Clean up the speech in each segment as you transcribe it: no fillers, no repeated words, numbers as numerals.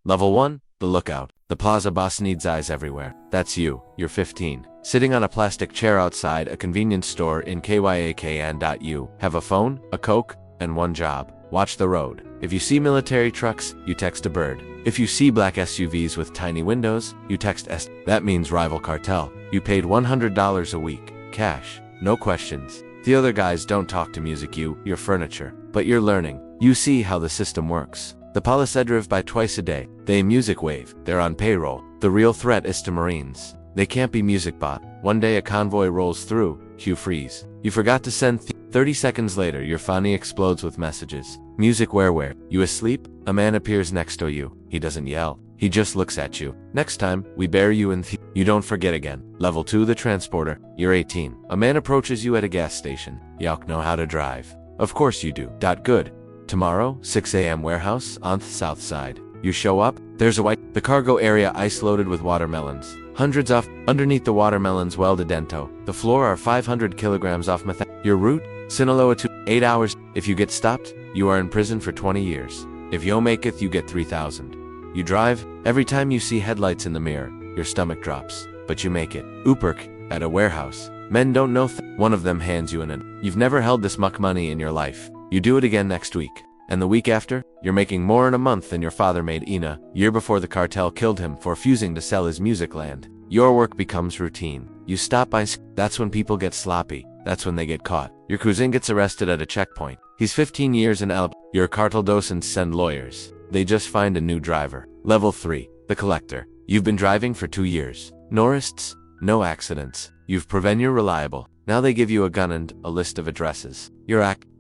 Level 1, the lookout. The plaza boss needs eyes everywhere. That's you. You're 15. Sitting on a plastic chair outside a convenience store in KYAKN.U. Have a phone, a Coke, and one job. Watch the road. If you see military trucks, you text a bird. If you see black SUVs with tiny windows, you text S. That means rival cartel. You paid $100 a week. Cash. No questions. The other guys don't talk to music your furniture. But you're learning. You see how the system works. The police drive by twice a day. They music wave. They're on payroll. The real threat is to Marines. They can't be music bot. One day a convoy rolls through. You freeze. You forgot to send 30 seconds later your phone explodes with messages. Music where? You asleep? A man appears next to you. He doesn't yell. He just looks at you. Next time, we bury you in you don't forget again. Level 2, the transporter. You're 18. A man approaches you at a gas station. You know how to drive. Of course you do. Good. Tomorrow, 6 a.m. warehouse on the south side. You show up, there's the cargo area ice loaded with watermelons. Hundreds off, underneath the watermelons well de dento. The floor are 500 kilograms off Your route, Sinaloa to 8 hours. If you get stopped, you are in prison for 20 years. If you maketh, you get 3,000. You drive, every time you see headlights in the mirror, your stomach drops. But you make it. Uperk, at a warehouse. Men don't know one of them hands you You've never held this much money in your life. You do it again next week. And the week after, you're making more in a month than your father made year before the cartel killed him for refusing to sell his music land. Your work becomes routine. You stop by. That's when people get sloppy. That's when they get caught. Your cousin gets arrested at a checkpoint. He's 15 years in Alabama. Your cartel docents send lawyers. They just find a new driver. Level 3, the collector. You've been driving for 2 years. No arrests, no accidents. You've proven you're reliable. Now they give you a gun and a list of addresses.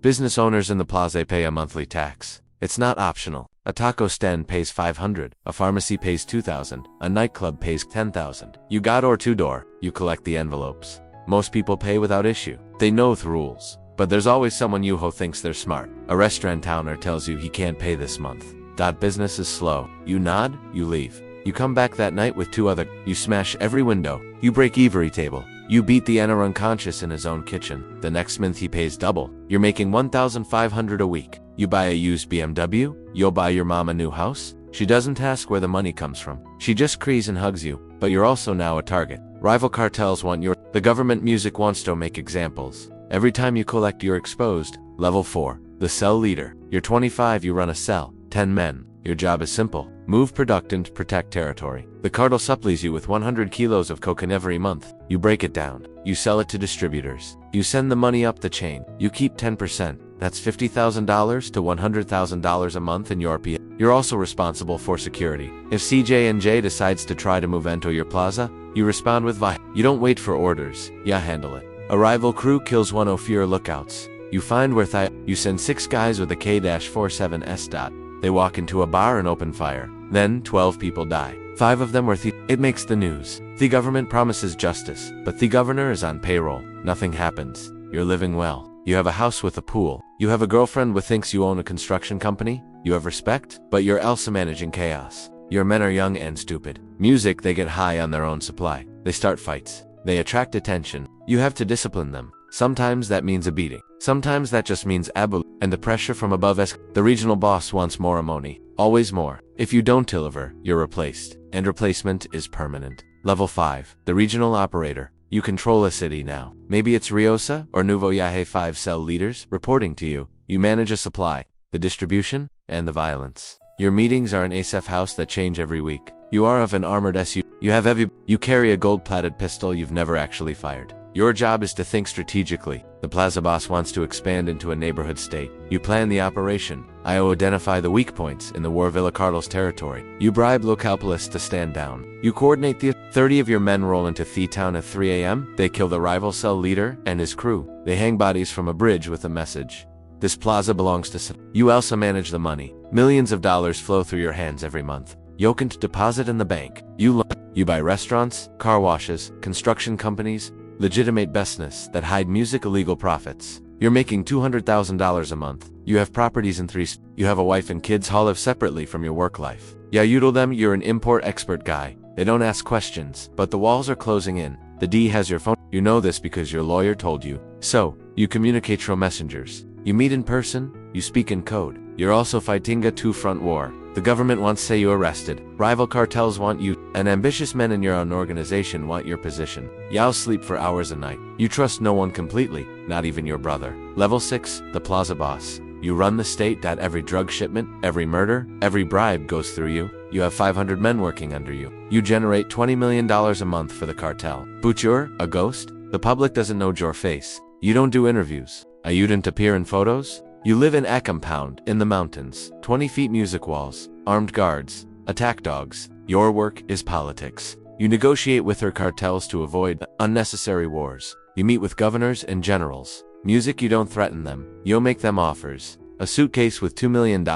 Business owners in the plaza pay a monthly tax. It's not optional. A taco stand pays $500. A pharmacy pays $2,000. A nightclub pays $10,000. You got or two-door. You collect the envelopes. Most people pay without issue. They know the rules. But there's always someone who thinks they're smart. A restaurant owner tells you he can't pay this month. Business is slow. You nod, you leave. You come back that night with 2 other. You smash every window. You break every table. You beat the owner unconscious in his own kitchen. The next month he pays double. You're making $1,500 a week. You buy a used BMW. You'll buy your mom a new house. She doesn't ask where the money comes from. She just cries and hugs you. But you're also now a target. Rival cartels want your. The government music wants to make examples. Every time you collect, you're exposed. Level 4, the cell leader. You're 25. You run a cell. 10 men. Your job is simple. Move product and protect territory. The cartel supplies you with 100 kilos of cocaine every month. You break it down. You sell it to distributors. You send the money up the chain. You keep 10%. That's $50,000 to $100,000 a month in your PA. You're also responsible for security. If CJ&J decides to try to move into your plaza, you respond with You don't wait for orders. You handle it. A rival crew kills one of your lookouts. You find where You send 6 guys with a K-47S. They walk into a bar and open fire. Then, 12 people die. 5 of them were It makes the news. The government promises justice, but the governor is on payroll. Nothing happens. You're living well. You have a house with a pool. You have a girlfriend who thinks you own a construction company. You have respect, but you're also managing chaos. Your men are young and stupid. Music, they get high on their own supply. They start fights. They attract attention. You have to discipline them. Sometimes that means a beating. Sometimes that just means and the pressure from above The regional boss wants more money. Always more. If you don't deliver, you're replaced. And replacement is permanent. Level 5, the regional operator. You control a city now. Maybe it's Riosa or Nuevo Yahe 5 cell leaders reporting to you. You manage a supply, the distribution, and the violence. Your meetings are in a safe house that change every week. You are of an armored SU. You carry a gold-plated pistol you've never actually fired. Your job is to think strategically. The plaza boss wants to expand into a neighborhood state. You plan the operation. Identify the weak points in the Warvilla Cartel's territory. You bribe local police to stand down. You coordinate 30 of your men roll into Town at 3 a.m. They kill the rival cell leader and his crew. They hang bodies from a bridge with a message. This plaza belongs to You also manage the money. Millions of dollars flow through your hands every month. You can deposit in the bank. You buy restaurants, car washes, construction companies, legitimate business that hide music illegal profits. You're making $200,000 a month. You have properties in 3 You have a wife and kids who live separately from your work life. You tell them you're an import-export guy. They don't ask questions, but the walls are closing in. The D has your phone. You know this because your lawyer told you. So, you communicate through messengers. You meet in person, you speak in code. You're also fighting a 2-front war. The government wants say you arrested. Rival cartels want you, and ambitious men in your own organization want your position. Y'all sleep for hours a night. You trust no one completely, not even your brother. Level 6, the plaza boss. You run the state. Every drug shipment, every murder, every bribe goes through you. You have 500 men working under you. You generate $20 million a month for the cartel. But you're a ghost? The public doesn't know your face. You don't do interviews. You don't appear in photos? You live in a compound, in the mountains, 20 feet music walls, armed guards, attack dogs. Your work is politics. You negotiate with her cartels to avoid unnecessary wars. You meet with governors and generals. Music, you don't threaten them. You'll make them offers. A suitcase with $2 million,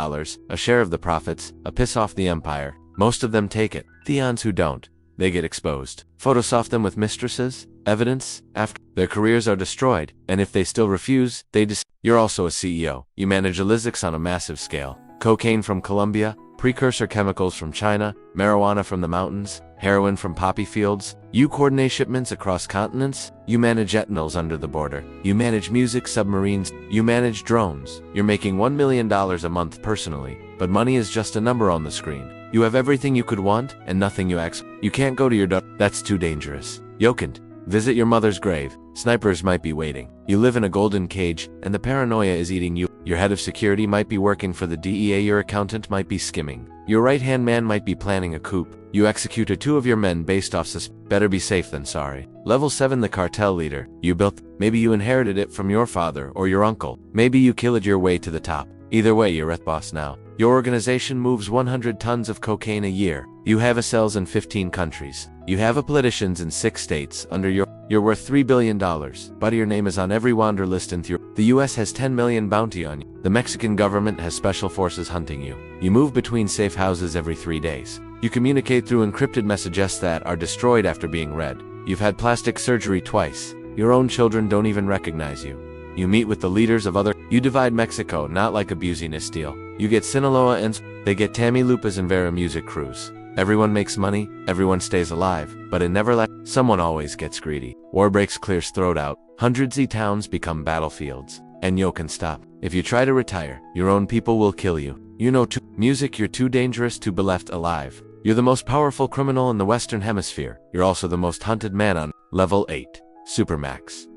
a share of the profits, a piss off the empire. Most of them take it. The ons who don't, they get exposed. Photosoft them with mistresses, evidence, after their careers are destroyed, and if they still refuse, You're also a CEO. You manage illicits on a massive scale. Cocaine from Colombia, precursor chemicals from China, marijuana from the mountains, heroin from poppy fields. You coordinate shipments across continents. You manage ethanol under the border. You manage music submarines. You manage drones. You're making $1 million a month personally, but money is just a number on the screen. You have everything you could want and nothing you ask. You can't go to your That's too dangerous. Yokant. Visit your mother's grave. Snipers might be waiting. You live in a golden cage, and the paranoia is eating you. Your head of security might be working for the DEA. Your accountant might be skimming. Your right-hand man might be planning a coup. You executed 2 of your men based off Better be safe than sorry. Level 7, the cartel leader. You built. Maybe you inherited it from your father or your uncle. Maybe you killed your way to the top. Either way, you're at boss now. Your organization moves 100 tons of cocaine a year. You have a cells in 15 countries. You have a politicians in 6 states under You're worth $3 billion, but your name is on every wander list in The US has 10 million bounty on you. The Mexican government has special forces hunting you. You move between safe houses every 3 days. You communicate through encrypted messages that are destroyed after being read. You've had plastic surgery twice. Your own children don't even recognize you. You meet with the leaders of other. You divide Mexico, not like abusing a steal. You get Sinaloa and they get Tamaulipas and Vera music crews. Everyone makes money, everyone stays alive, but it never someone always gets greedy. War breaks, clears throat out. Hundreds of towns become battlefields, and you can stop. If you try to retire, your own people will kill you. You know music, you're too dangerous to be left alive. You're the most powerful criminal in the Western Hemisphere. You're also the most hunted man on Level 8, Supermax.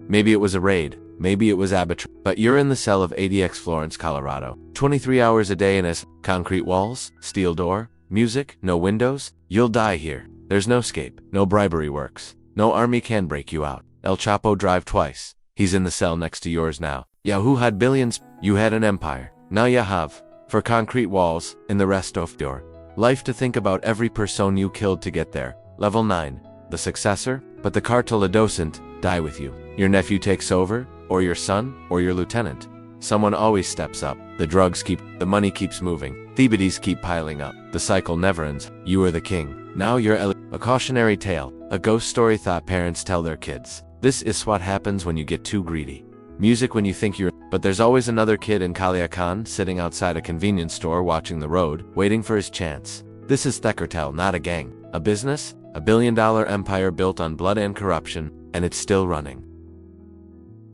Maybe it was a raid. Maybe it was arbitrary, but you're in the cell of ADX Florence, Colorado. 23 hours a day in concrete walls, steel door, music, no windows. You'll die here. There's no escape. No bribery works. No army can break you out. El Chapo drive twice. He's in the cell next to yours now. Yahoo had billions. You had an empire. Now you have. For concrete walls, in the rest of your life to think about every person you killed to get there. Level 9. The successor, but the cartel doesn't die with you. Your nephew takes over, or your son, or your lieutenant. Someone always steps up. The drugs the money keeps moving. Thieves keep piling up. The cycle never ends. You are the king. Now you're a cautionary tale. A ghost story thought parents tell their kids. This is what happens when you get too greedy. Music when you think but there's always another kid in Culiacan sitting outside a convenience store watching the road, waiting for his chance. This is the cartel, not a gang. A business, a $1 billion empire built on blood and corruption, and it's still running.